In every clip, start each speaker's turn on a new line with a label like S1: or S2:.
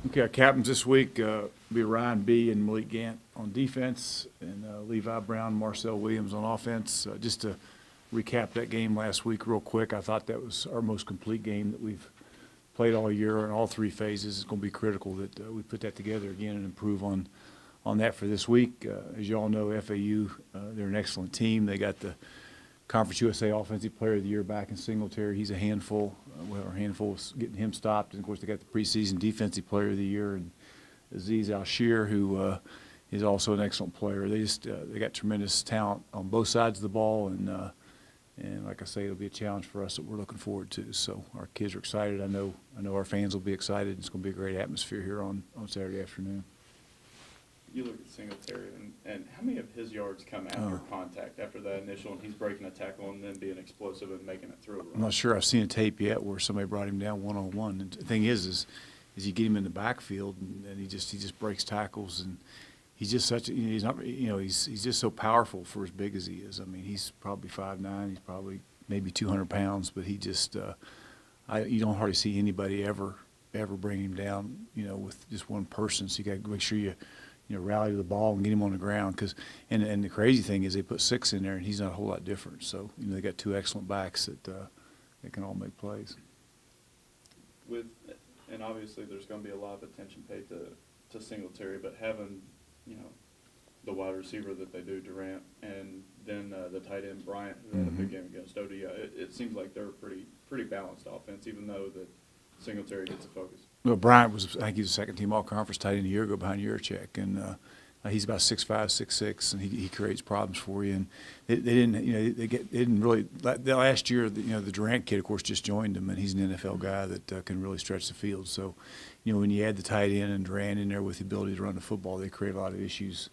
S1: Okay, our captains this week be Ryan B. and Malik Gant on defense, and Levi Brown, Marcel Williams on offense. Just to recap that game last week real quick, I thought that was our most complete game that we've played all year in all three phases. It's going to be critical that we put that together again and improve on that for this week. As you all know, FAU, they're an excellent team. They got the Conference USA Offensive Player of the Year back in Singletary. He's a handful. Our handful is getting him stopped. And, of course, they got the preseason Defensive Player of the Year and Aziz Al-Shir, who is also an excellent player. They got tremendous talent on both sides of the ball, and like I say, it'll be a challenge for us that we're looking forward to. So our kids are excited. I know our fans will be excited. It's going to be a great atmosphere here on Saturday afternoon.
S2: You look at Singletary, and how many of his yards come after contact, after that initial, and he's breaking a tackle and then being explosive and making it through?
S1: I'm not sure I've seen a tape yet where somebody brought him down one-on-one. And the thing is you get him in the backfield and he just breaks tackles, and he's just such a, he's not, he's just so powerful for as big as he is. I mean, he's probably 5'9", he's probably maybe 200 pounds, but he just you don't hardly see anybody ever bring him down, with just one person. So you got to make sure you rally to the ball and get him on the ground. And the crazy thing is they put 6 in there, and he's not a whole lot different. So, they got 2 excellent backs that can all make plays.
S2: And obviously there's going to be a lot of attention paid to Singletary, but having, the wide receiver that they do, Durant, and then the tight end, Bryant, who had a big game against ODI, it seems like they're a pretty balanced offense, even though that Singletary gets a focus.
S1: Well, Bryant I think he was a second-team All-Conference tight end a year ago behind Yurchek, and he's about 6'5", 6'6", and he creates problems for you. And they didn't really last year. The Durant kid, of course, just joined them, and he's an NFL guy that can really stretch the field. So, when you add the tight end and Durant in there with the ability to run the football, they create a lot of issues,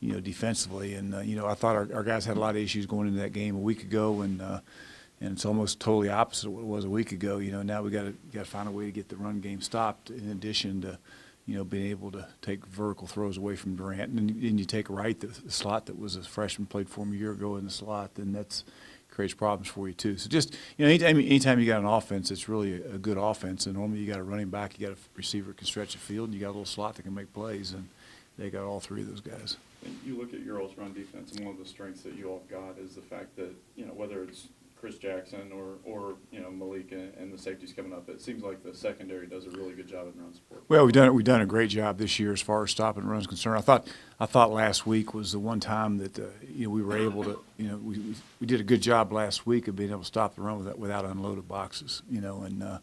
S1: defensively. And I thought our guys had a lot of issues going into that game a week ago, and it's almost totally opposite of what it was a week ago. Now we got to find a way to get the run game stopped. In addition to, being able to take vertical throws away from Durant, and then you take Wright, the slot that was a freshman, played for him a year ago in the slot, then that's creates problems for you too. So just anytime you got an offense, it's really a good offense. And normally you got a running back, you got a receiver that can stretch the field, and you got a little slot that can make plays, and they got all 3 of those guys.
S2: And you look at your all's run defense, and one of the strengths that you all got is the fact that whether it's Chris Jackson or Malik and the safeties coming up, it seems like the secondary does a really good job in run support.
S1: Well, we've done a great job this year as far as stopping runs concerned. I thought last week was the one time that we were able to we did a good job last week of being able to stop the run without unloaded boxes, and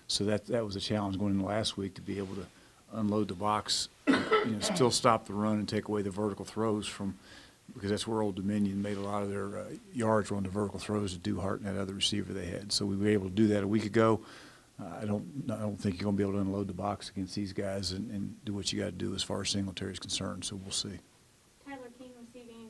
S1: so that was a challenge going into last week to be able to unload the box, still stop the run and take away the vertical throws from. Because that's where Old Dominion made a lot of their yards on the vertical throws to Duhart and that other receiver they had. So we were able to do that a week ago. I don't think you're going to be able to unload the box against these guys and do what you got to do as far as Singletary is concerned. So we'll see.
S3: Tyler King receiving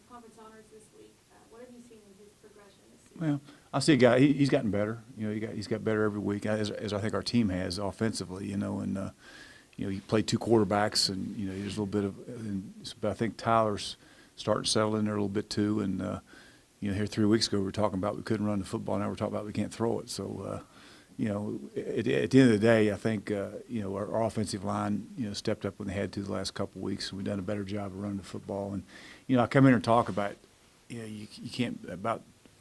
S3: conference honors this week. What have you seen in his progression this season?
S1: Well, I see a guy. He's gotten better. He's got better every week, as I think our team has offensively. And he played 2 quarterbacks, and there's a little bit of. But I think Tyler's starting to settle in there a little bit too, and here 3 weeks ago we were talking about we couldn't run the football. Now we're talking about we can't throw it. So, at the end of the day, I think our offensive line stepped up when they had to the last couple of weeks. We've done a better job of running the football, and I come in and talk about you can't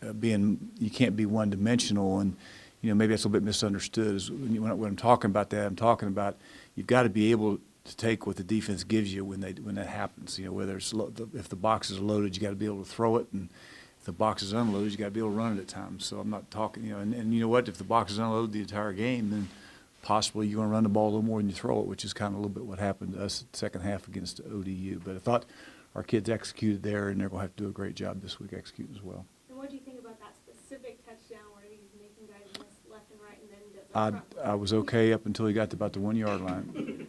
S1: you can't be one dimensional, and maybe that's a little bit misunderstood. When I'm talking about that, I'm talking about you've got to be able to take what the defense gives you when that happens. Whether it's if the boxes are loaded, you got to be able to throw it, and if the box is unloaded, you got to be able to run it at times. So I'm not talking, and you know what? If the box is unloaded the entire game, then possibly you're going to run the ball a little more than you throw it, which is kind of a little bit what happened to us the second half against ODU. But I thought our kids executed there, and they're going to have to do a great job this week executing as well.
S3: And what do you think about that specific touchdown where he's making guys miss left and right, and then does
S1: I was okay up until he got to about the 1-yard line.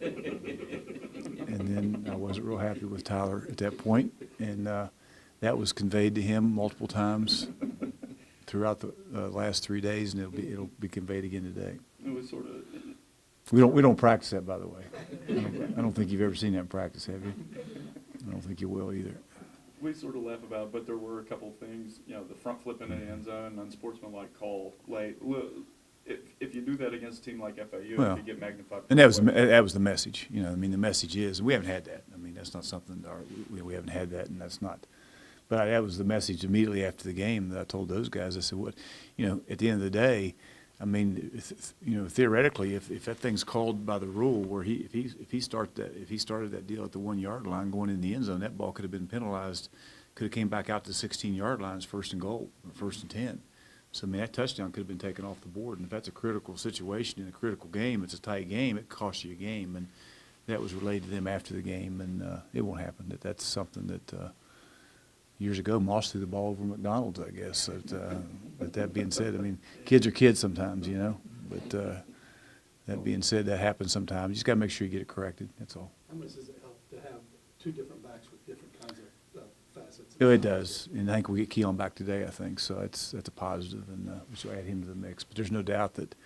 S1: And then I wasn't real happy with Tyler at that point, and that was conveyed to him multiple times throughout the last 3 days, and it'll be conveyed again today.
S2: It was sort of.
S1: We don't practice that, by the way. I don't think you've ever seen that in practice, have you? I don't think you will either.
S2: We sort of laugh about it, but there were a couple things, the front flip into the end zone, unsportsmanlike call late. if you do that against a team like FAU,
S1: Well,
S2: it could get magnified.
S1: And that was the message, you know, I mean, the message is, we haven't had that. I mean, that's not something, we haven't had that, and that's not, but that was the message immediately after the game that I told those guys. I said, what, you know, at the end of the day, I mean, you know, theoretically, if that thing's called by the rule where if he started that deal at the 1 yard line going in the end zone, that ball could have been penalized, could have came back out to the 16-yard lines, 1st and goal, or 1st and 10. So, I mean, that touchdown could have been taken off the board. And if that's a critical situation in a critical game, it's a tight game, it costs you a game. And that was relayed to them after the game, and it won't happen. That's something that years ago, Moss threw the ball over McDonald's, I guess. But that being said, I mean, kids are kids sometimes, you know. But that being said, that happens sometimes. You just got to make sure you get it corrected. That's all.
S4: How much does it help to have two different backs with different kinds of facets?
S1: Oh, it does, and I think we get Keelan back today, I think, so that's a positive, and we should add him to the mix. But there's no doubt that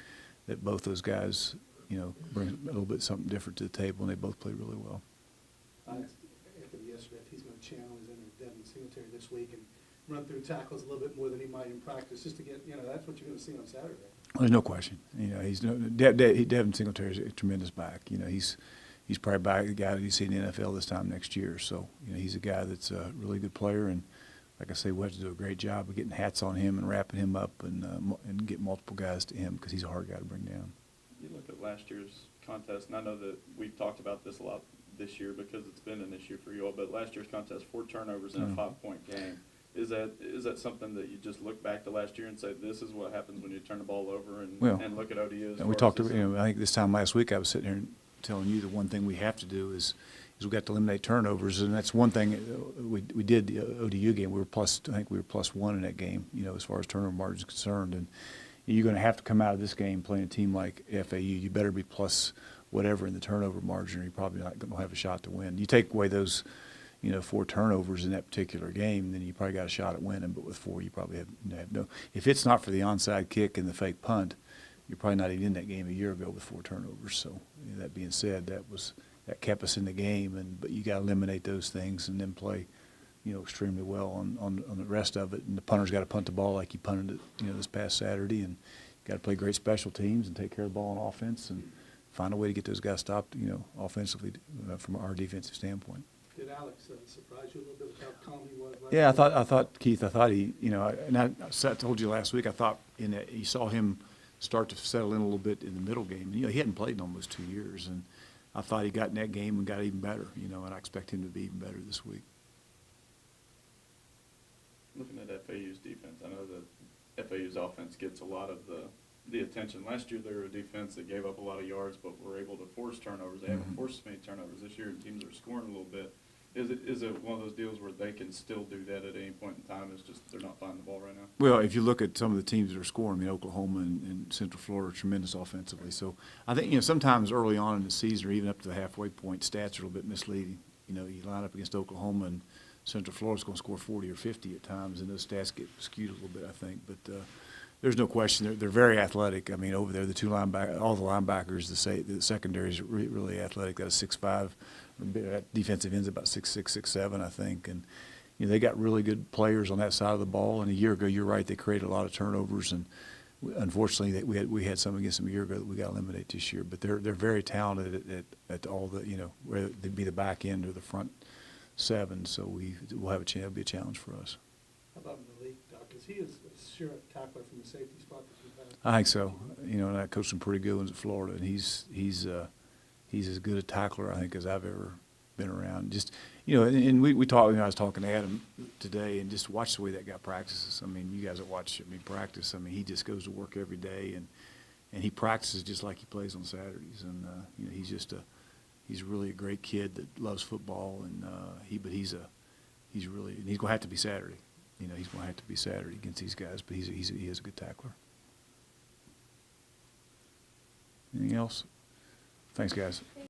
S1: both those guys, you know, bring a little bit something different to the table, and they both play really well.
S4: I asked Anthony yesterday if he's going to channel his inner Devin Singletary this week and run through tackles a little bit more than he might in practice, just to get, you know, that's what you're going to see on Saturday.
S1: There's no question, you know, Devin Singletary is a tremendous back. You know, he's probably back the guy that you see in the NFL this time next year. So, you know, he's a guy that's a really good player, and like I say, we have to do a great job of getting hats on him and wrapping him up and get multiple guys to him because he's a hard guy to bring down.
S2: You look at last year's contest, and I know that we've talked about this a lot this year because it's been an issue for you all, but last year's contest, 4 turnovers in a 5-point game. Is that something that you just look back to last year and say, this is what happens when you turn the ball over and look at ODUs?
S1: And we talked, you know, I think this time last week I was sitting here and telling you the one thing we have to do is we got to eliminate turnovers, and that's one thing we did the ODU game. I think we were +1 in that game, you know, as far as turnover margin is concerned. And you're going to have to come out of this game playing a team like FAU. You better be plus whatever in the turnover margin, or you're probably not going to have a shot to win. You take away those, you know, 4 turnovers in that particular game, then you probably got a shot at winning. But with 4, you probably have no. If it's not for the onside kick and the fake punt, you're probably not even in that game a year ago with 4 turnovers. So, you know, that being said, that kept us in the game, but you got to eliminate those things and then play, you know, extremely well on the rest of it. And the punter's got to punt the ball like he punted it, you know, this past Saturday, and got to play great special teams and take care of the ball on offense and find a way to get those guys stopped, you know, offensively from our defensive standpoint.
S4: Did Alex surprise you a little bit with how calm he was?
S1: Yeah, I thought Keith, he, you know, and I told you last week, I thought in that you saw him start to settle in a little bit in the middle game. And, you know, he hadn't played in almost 2 years, and I thought he got in that game and got even better, you know, and I expect him to be even better this week.
S2: Looking at FAU's defense, I know that FAU's offense gets a lot of the attention. Last year they were a defense that gave up a lot of yards but were able to force turnovers. They haven't forced as many turnovers this year, and teams are scoring a little bit. Is it one of those deals where they can still do that at any point in time? It's just they're not finding the ball right now? Well,
S1: If you look at some of the teams that are scoring, I mean, Oklahoma and Central Florida are tremendous offensively. So I think, you know, sometimes early on in the season or even up to the halfway point, stats are a little bit misleading. You know, you line up against Oklahoma and Central Florida's going to score 40 or 50 at times, and those stats get skewed a little bit, I think. But there's no question they're very athletic. I mean, over there, the 2 linebackers, all the linebackers, the secondary is really athletic. Got a 6'5", that defensive end's about 6'6", 6'7", I think. And you know, they got really good players on that side of the ball. And a year ago, you're right, they created a lot of turnovers. And unfortunately, we had some against them a year ago that we got to eliminate this year. But they're very talented at all the, you know, whether they be the back end or the front 7. So we'll have a chance. It'll be a challenge for us.
S4: How about Malik, Doc? Is he as sure a tackler from the safety spot that you've had?
S1: I think so. You know, and I coached some pretty good ones at Florida, and he's as good a tackler, I think, as I've ever been around. Just, you know, and we talked, you know, I was talking to Adam today, and just watch the way that guy practices. I mean, you guys that watch me practice, I mean, he just goes to work every day, and he practices just like he plays on Saturdays. And, you know, he's really a great kid that loves football, and he's going to have to be Saturday. You know, he's going to have to be Saturday against these guys, but he is a good tackler. Anything else? Thanks, guys.